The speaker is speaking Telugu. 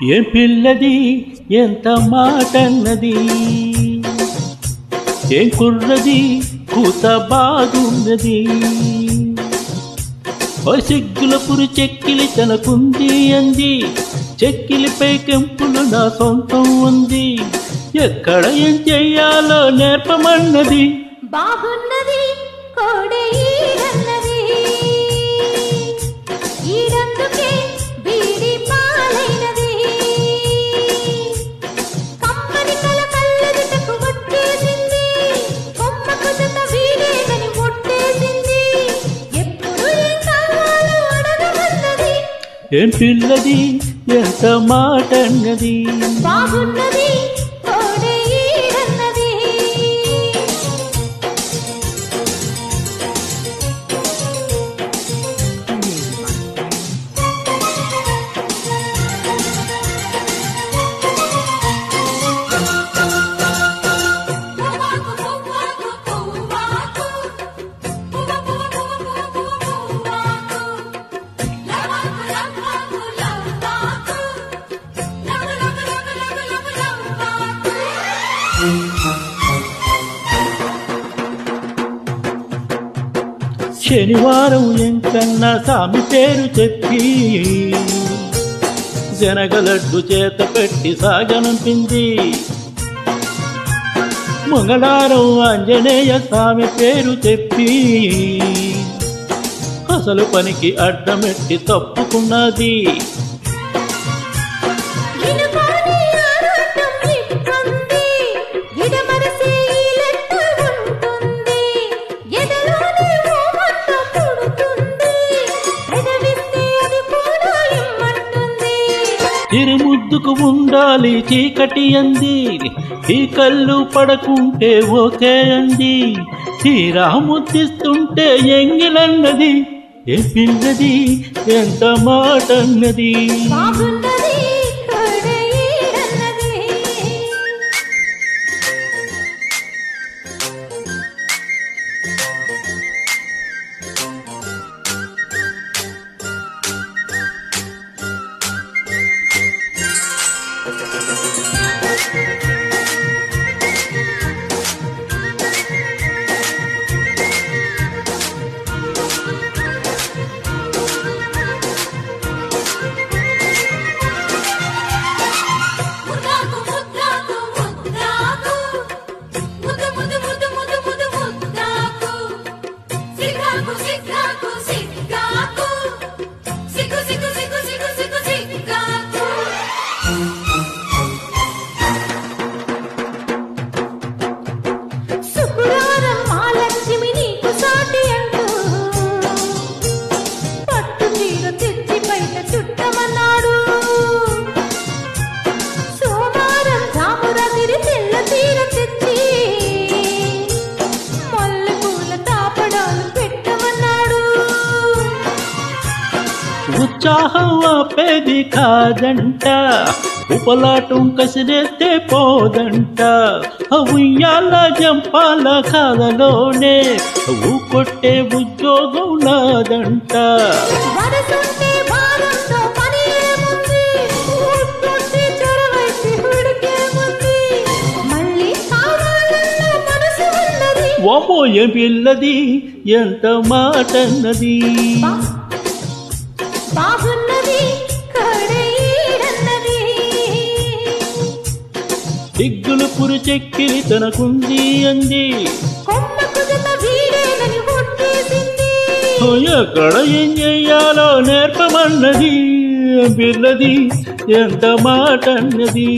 ఏం పిల్లది ఎంత మాటన్నది, ఏం కుర్రది కూత బాగున్నది. ఓ సిగ్గుల పురి చెక్కిలి తనకుంది అంది, చెక్కిలిపై కెంపులు నా సొంతం ఉంది. ఎక్కడ ఏం చెయ్యాలో నేర్పమన్నది. బాగున్నది కోడే ఈడన్నది, ఈడందుకే బీడి పాలైనది. కమ్మని కల కళ్ళదిటకు వచ్చేసింది, కొమ్మకు జత వీడేదని ఒట్టేసింది. ఎప్పుడు ఏం కావాలో అడగమన్నది. ఏం పిల్లది ఎంత మాటన్నది, బాగున్నది కోడే ఈడన్నది. శనివారం ఎంకన్నా సామి పేరు చెప్పి జనగలడ్డు చేత పెట్టి సాగనంపింది. మంగళవారం ఆంజనేయ స్వామి పేరు చెప్పి అసలు పనికి అడ్డమెట్టి తప్పుకున్నది. తిరుముద్దుకు ఉండాలి చీకటి అంది, ఈ కళ్ళు పడకుంటే ఓకే అంది. తీరా ముద్దిస్తుంటే ఎంగిలన్నది. ఏ పిల్లది ఎంత మాటన్నది. ఉత్సాహం ఆపేది కాదంట, ఉపలాటం కసిరేస్తే పోదంట. ఉయ్యాల జంపాల కాదలోనే కొట్టే ఉద్యోగం నాదంట. ఓమో ఏం పిల్లది ఎంత మాటన్నది. సిగ్గులు పురి చెక్కిలి తనకుంది అంది, ఎక్కడ ఏం చెయ్యాలో నేర్పమన్నది. పిల్లది ఎంత మాటన్నది.